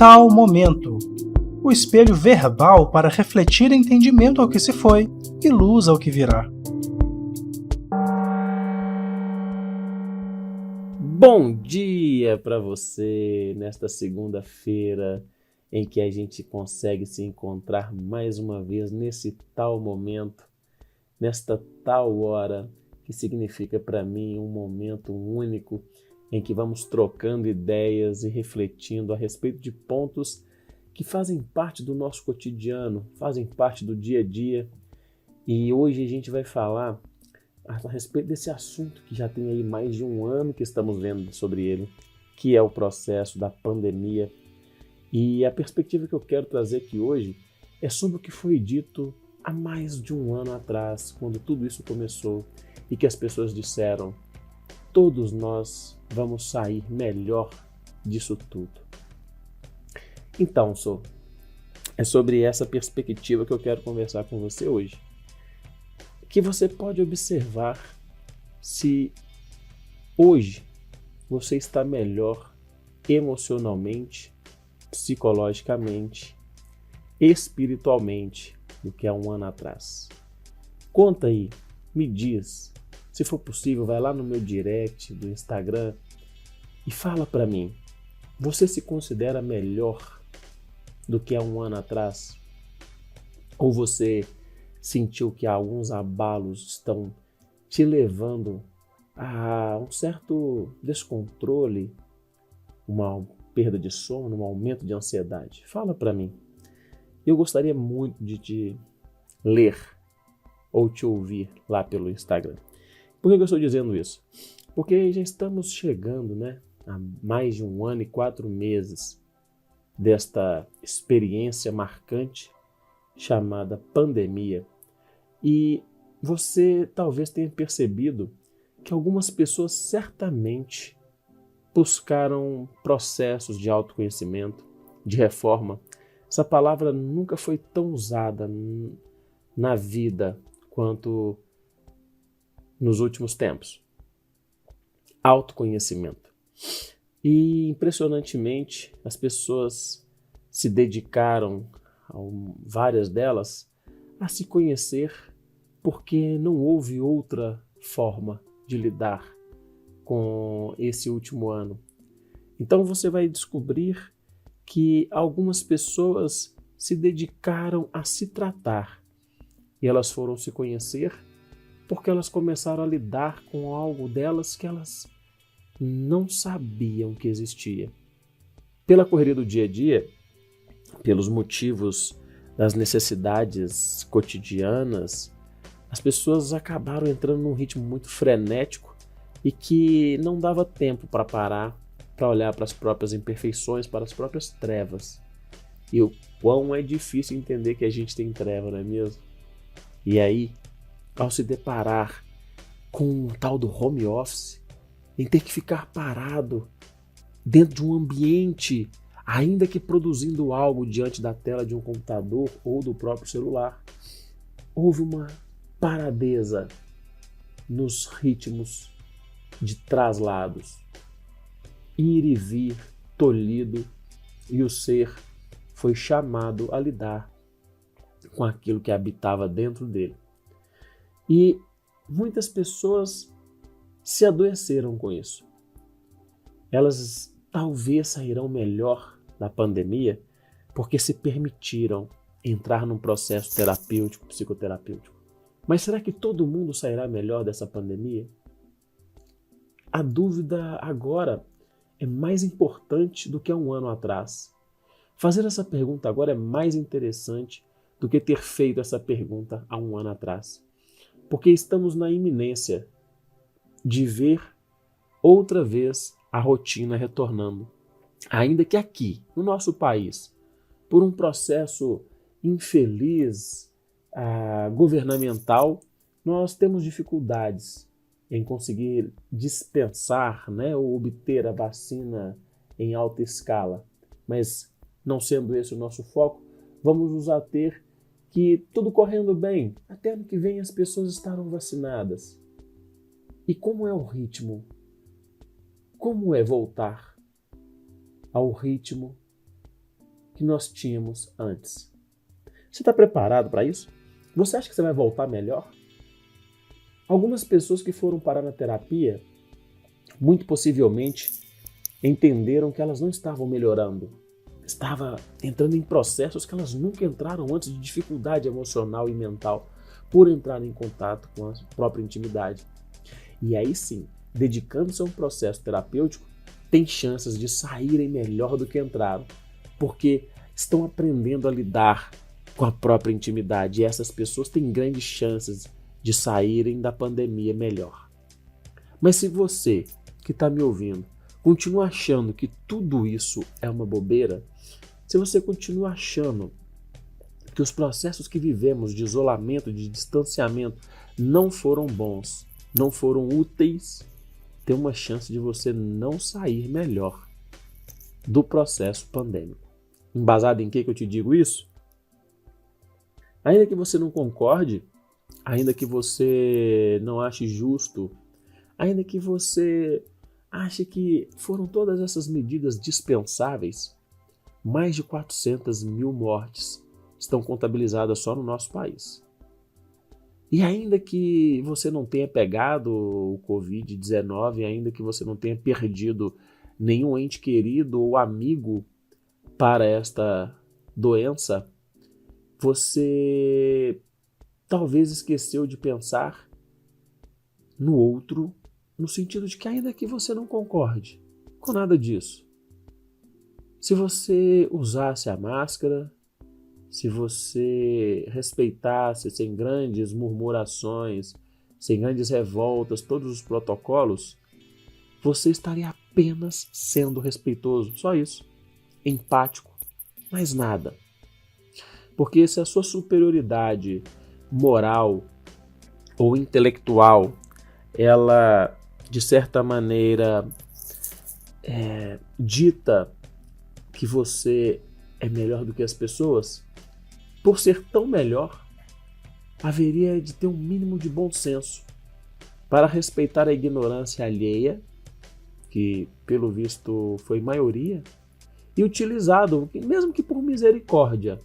tal momento. O espelho verbal para refletir entendimento ao que se foi e luz ao que virá. Bom dia para você nesta segunda-feira em que a gente consegue se encontrar mais uma vez nesse tal momento, nesta tal hora que significa para mim um momento único em que vamos trocando ideias e refletindo a respeito de pontos que fazem parte do nosso cotidiano, fazem parte do dia a dia. E hoje a gente vai falar a respeito desse assunto que já tem aí mais de um ano que estamos vendo sobre ele, que é o processo da pandemia. E a perspectiva que eu quero trazer aqui hoje é sobre o que foi dito há mais de um ano atrás, quando tudo isso começou e que as pessoas disseram: todos nós vamos sair melhor disso tudo. Então, é sobre essa perspectiva que eu quero conversar com você hoje. Que você pode observar se hoje você está melhor emocionalmente, psicologicamente, espiritualmente do que há um ano atrás. Conta aí, me diz. Se for possível, vai lá no meu direct do Instagram e fala para mim. Você se considera melhor do que há um ano atrás? Ou você sentiu que alguns abalos estão te levando a um certo descontrole, uma perda de sono, um aumento de ansiedade? Fala para mim. Eu gostaria muito de te ler ou te ouvir lá pelo Instagram. Por que eu estou dizendo isso? Porque já estamos chegando, a mais de um ano e 4 meses desta experiência marcante chamada pandemia. E você talvez tenha percebido que algumas pessoas certamente buscaram processos de autoconhecimento, de reforma. Essa palavra nunca foi tão usada na vida quanto nos últimos tempos. Autoconhecimento. E, impressionantemente, as pessoas se dedicaram, várias delas, a se conhecer porque não houve outra forma de lidar com esse último ano. Então você vai descobrir que algumas pessoas se dedicaram a se tratar e elas foram se conhecer porque elas começaram a lidar com algo delas que elas não sabiam que existia. Pela correria do dia a dia, pelos motivos das necessidades cotidianas, as pessoas acabaram entrando num ritmo muito frenético e que não dava tempo para parar, para olhar para as próprias imperfeições, para as próprias trevas. E o quão é difícil entender que a gente tem treva, não é mesmo? E aí, ao se deparar com o tal do home office, em ter que ficar parado dentro de um ambiente, ainda que produzindo algo diante da tela de um computador ou do próprio celular, houve uma paradeza nos ritmos de traslados, ir e vir, tolhido, e o ser foi chamado a lidar com aquilo que habitava dentro dele. E muitas pessoas se adoeceram com isso. Elas talvez sairão melhor da pandemia porque se permitiram entrar num processo terapêutico, psicoterapêutico. Mas será que todo mundo sairá melhor dessa pandemia? A dúvida agora é mais importante do que há um ano atrás. Fazer essa pergunta agora é mais interessante do que ter feito essa pergunta há um ano atrás. Porque estamos na iminência de ver outra vez a rotina retornando. Ainda que aqui, no nosso país, por um processo infeliz, governamental, nós temos dificuldades em conseguir dispensar, ou obter a vacina em alta escala. Mas, não sendo esse o nosso foco, vamos nos ater que tudo correndo bem, até ano que vem as pessoas estarão vacinadas. E como é o ritmo? Como é voltar ao ritmo que nós tínhamos antes. Você está preparado para isso? Você acha que você vai voltar melhor? Algumas pessoas que foram parar na terapia, muito possivelmente, entenderam que elas não estavam melhorando. Estavam entrando em processos que elas nunca entraram antes, de dificuldade emocional e mental, por entrar em contato com a própria intimidade. E aí sim, dedicando-se a um processo terapêutico, tem chances de saírem melhor do que entraram, porque estão aprendendo a lidar com a própria intimidade, e essas pessoas têm grandes chances de saírem da pandemia melhor. Mas se você que está me ouvindo continua achando que tudo isso é uma bobeira, se você continua achando que os processos que vivemos de isolamento, de distanciamento, não foram bons, não foram úteis, tem uma chance de você não sair melhor do processo pandêmico. Embasado em que eu te digo isso? Ainda que você não concorde, ainda que você não ache justo, ainda que você ache que foram todas essas medidas dispensáveis, mais de 400 mil mortes estão contabilizadas só no nosso país. E ainda que você não tenha pegado o Covid-19, ainda que você não tenha perdido nenhum ente querido ou amigo para esta doença, você talvez esqueceu de pensar no outro, no sentido de que ainda que você não concorde com nada disso, se você usasse a máscara, se você respeitasse sem grandes murmurações, sem grandes revoltas, todos os protocolos, você estaria apenas sendo respeitoso, só isso, empático, mais nada. Porque se a sua superioridade moral ou intelectual, ela de certa maneira dita que você é melhor do que as pessoas, por ser tão melhor, haveria de ter um mínimo de bom senso para respeitar a ignorância alheia, que pelo visto foi maioria, e utilizado, mesmo que por misericórdia,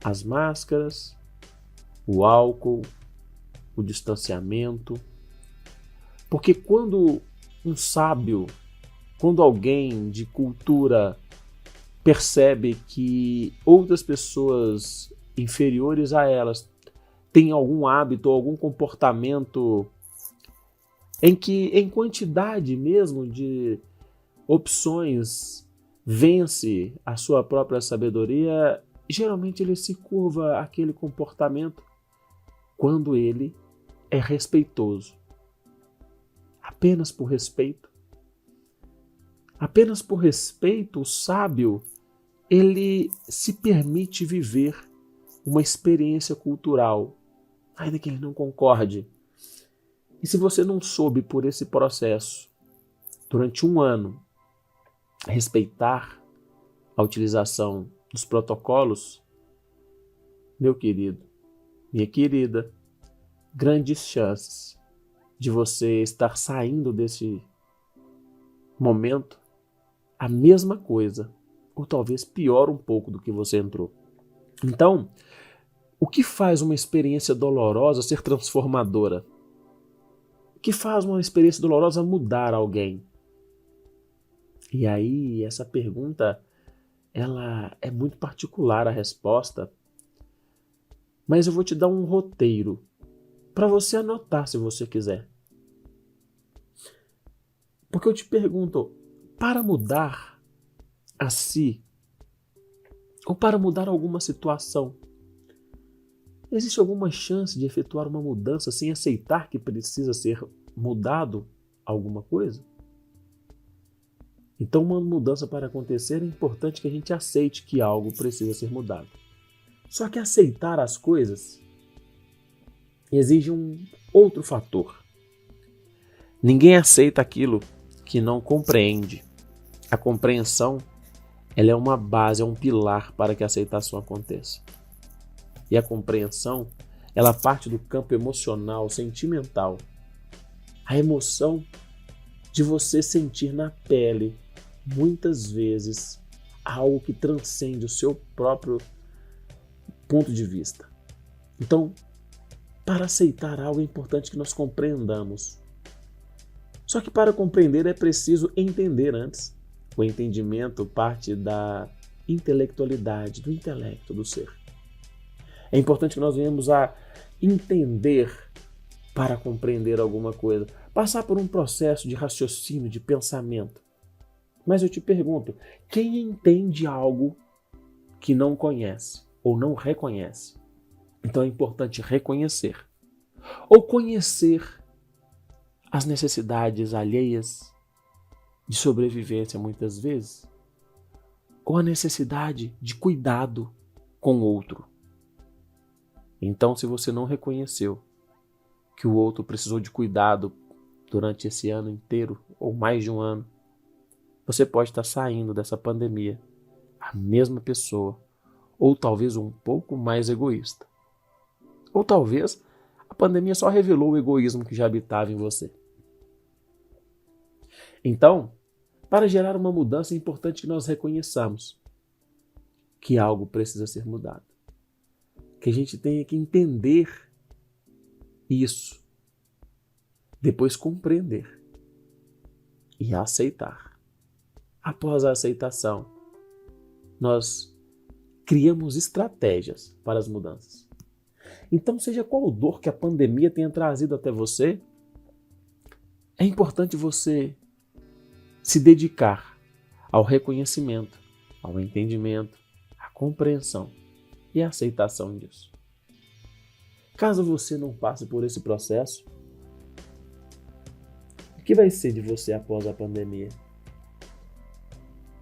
as máscaras, o álcool, o distanciamento. Porque quando um sábio, quando alguém de cultura percebe que outras pessoas inferiores a elas têm algum hábito ou algum comportamento em que, em quantidade mesmo de opções, vence a sua própria sabedoria, geralmente ele se curva àquele comportamento quando ele é respeitoso. Apenas por respeito. Apenas por respeito, o sábio, ele se permite viver uma experiência cultural, ainda que ele não concorde. E se você não soube por esse processo, durante um ano, respeitar a utilização dos protocolos, meu querido, minha querida, grandes chances de você estar saindo desse momento a mesma coisa, ou talvez pior um pouco do que você entrou. Então, o que faz uma experiência dolorosa ser transformadora? O que faz uma experiência dolorosa mudar alguém? E aí, essa pergunta, ela é muito particular a resposta, mas eu vou te dar um roteiro para você anotar se você quiser. Porque eu te pergunto, para mudar a si, ou para mudar alguma situação, existe alguma chance de efetuar uma mudança sem aceitar que precisa ser mudado alguma coisa? Então, uma mudança para acontecer é importante que a gente aceite que algo precisa ser mudado. Só que aceitar as coisas exige um outro fator. Ninguém aceita aquilo que não compreende. A compreensão, ela é uma base, é um pilar para que a aceitação aconteça. E a compreensão, ela parte do campo emocional, sentimental. A emoção de você sentir na pele, muitas vezes, algo que transcende o seu próprio ponto de vista. Então, para aceitar algo é importante que nós compreendamos. Só que para compreender é preciso entender antes. O entendimento parte da intelectualidade, do intelecto do ser. É importante que nós venhamos a entender para compreender alguma coisa, passar por um processo de raciocínio, de pensamento. Mas eu te pergunto, quem entende algo que não conhece ou não reconhece? Então é importante reconhecer ou conhecer as necessidades alheias de sobrevivência muitas vezes, ou a necessidade de cuidado com o outro. Então, se você não reconheceu que o outro precisou de cuidado durante esse ano inteiro, ou mais de um ano, você pode estar saindo dessa pandemia a mesma pessoa, ou talvez um pouco mais egoísta. Ou talvez a pandemia só revelou o egoísmo que já habitava em você. Então, para gerar uma mudança é importante que nós reconheçamos que algo precisa ser mudado. Que a gente tenha que entender isso, depois compreender e aceitar. Após a aceitação, nós criamos estratégias para as mudanças. Então, seja qual dor que a pandemia tenha trazido até você, é importante você se dedicar ao reconhecimento, ao entendimento, à compreensão e à aceitação disso. Caso você não passe por esse processo, o que vai ser de você após a pandemia?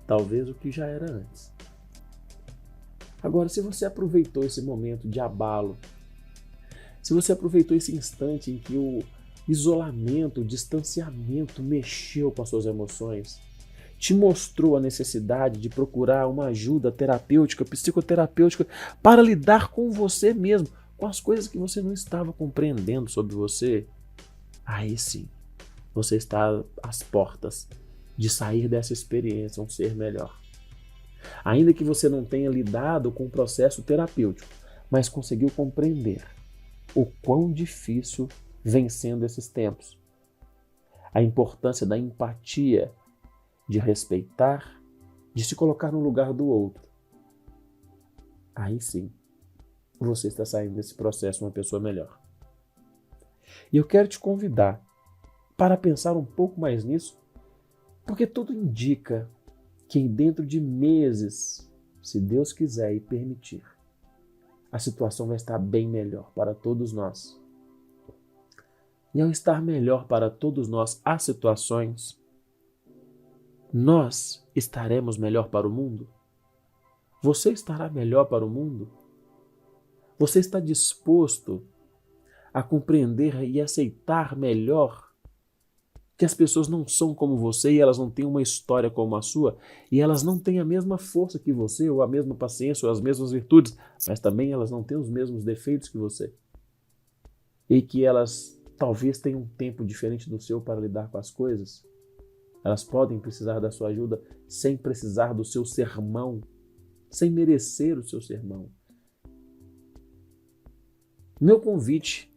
Talvez o que já era antes. Agora, se você aproveitou esse momento de abalo, se você aproveitou esse instante em que o isolamento, o distanciamento mexeu com as suas emoções, te mostrou a necessidade de procurar uma ajuda terapêutica, psicoterapêutica, para lidar com você mesmo, com as coisas que você não estava compreendendo sobre você, aí sim, você está às portas de sair dessa experiência um ser melhor. Ainda que você não tenha lidado com o processo terapêutico, mas conseguiu compreender o quão difícil vem sendo esses tempos. A importância da empatia, de respeitar, de se colocar no lugar do outro. Aí sim, você está saindo desse processo uma pessoa melhor. E eu quero te convidar para pensar um pouco mais nisso, porque tudo indica que dentro de meses, se Deus quiser e permitir, a situação vai estar bem melhor para todos nós. E ao estar melhor para todos nós as situações, nós estaremos melhor para o mundo? Você estará melhor para o mundo? Você está disposto a compreender e aceitar melhor que as pessoas não são como você e elas não têm uma história como a sua e elas não têm a mesma força que você ou a mesma paciência ou as mesmas virtudes, mas também elas não têm os mesmos defeitos que você? E que elas talvez tenham um tempo diferente do seu para lidar com as coisas? Elas podem precisar da sua ajuda sem precisar do seu sermão, sem merecer o seu sermão. Meu convite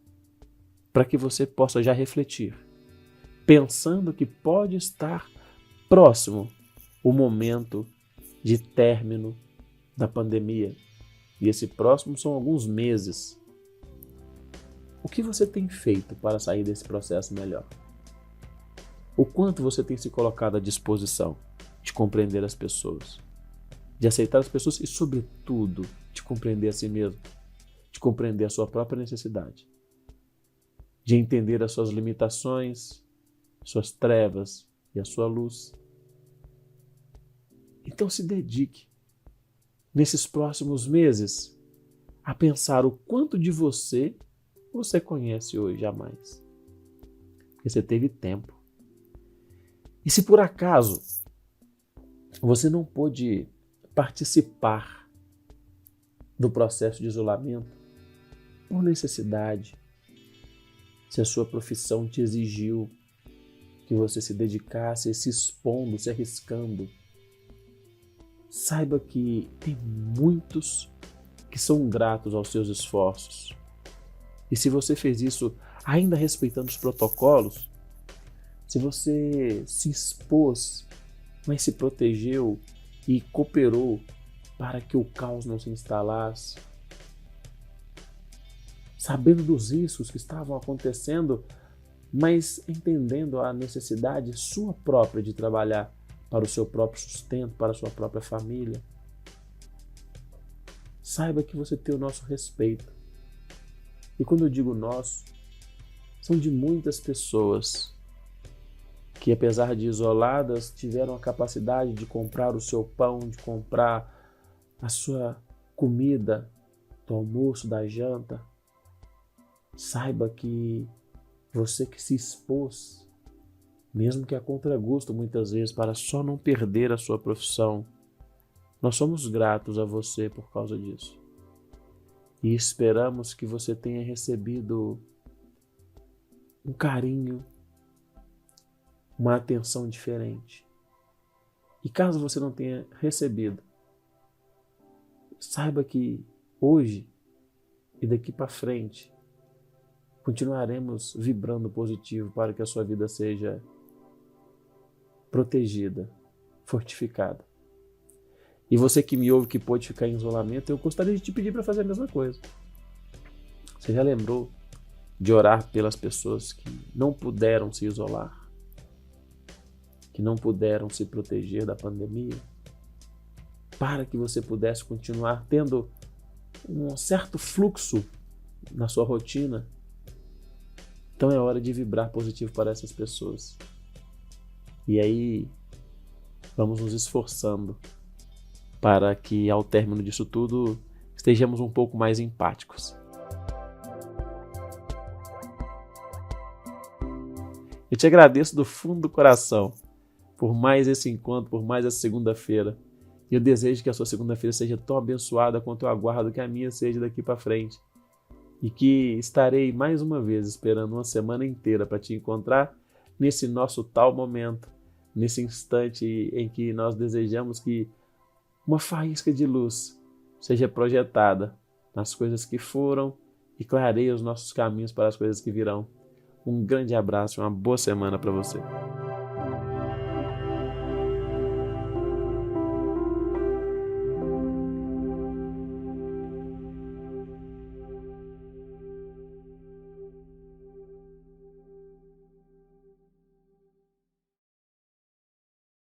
para que você possa já refletir, pensando que pode estar próximo o momento de término da pandemia. E esse próximo são alguns meses. O que você tem feito para sair desse processo melhor? O quanto você tem se colocado à disposição de compreender as pessoas, de aceitar as pessoas e, sobretudo, de compreender a si mesmo, de compreender a sua própria necessidade, de entender as suas limitações, suas trevas e a sua luz. Então se dedique, nesses próximos meses, a pensar o quanto de você conhece hoje a mais. Porque você teve tempo. E se por acaso você não pôde participar do processo de isolamento, por necessidade, se a sua profissão te exigiu que você se dedicasse se expondo, se arriscando, saiba que tem muitos que são gratos aos seus esforços. E se você fez isso ainda respeitando os protocolos, se você se expôs, mas se protegeu e cooperou para que o caos não se instalasse, sabendo dos riscos que estavam acontecendo, mas entendendo a necessidade sua própria de trabalhar para o seu próprio sustento, para a sua própria família, saiba que você tem o nosso respeito. E quando eu digo nosso, são de muitas pessoas que, apesar de isoladas, tiveram a capacidade de comprar o seu pão, de comprar a sua comida, do almoço, da janta. Saiba que você que se expôs, mesmo que a contragosto muitas vezes, para só não perder a sua profissão, nós somos gratos a você por causa disso. E esperamos que você tenha recebido um carinho, uma atenção diferente. E caso você não tenha recebido, saiba que hoje e daqui para frente continuaremos vibrando positivo para que a sua vida seja protegida, fortificada. E você que me ouve que pode ficar em isolamento, eu gostaria de te pedir para fazer a mesma coisa. Você já lembrou de orar pelas pessoas que não puderam se isolar, que não puderam se proteger da pandemia, para que você pudesse continuar tendo um certo fluxo na sua rotina? Então é hora de vibrar positivo para essas pessoas. E aí vamos nos esforçando para que ao término disso tudo estejamos um pouco mais empáticos. Eu te agradeço do fundo do coração por mais esse encontro, por mais essa segunda-feira. E eu desejo que a sua segunda-feira seja tão abençoada quanto eu aguardo que a minha seja daqui para frente. E que estarei mais uma vez esperando uma semana inteira para te encontrar nesse nosso tal momento, nesse instante em que nós desejamos que uma faísca de luz seja projetada nas coisas que foram e clareie os nossos caminhos para as coisas que virão. Um grande abraço e uma boa semana para você.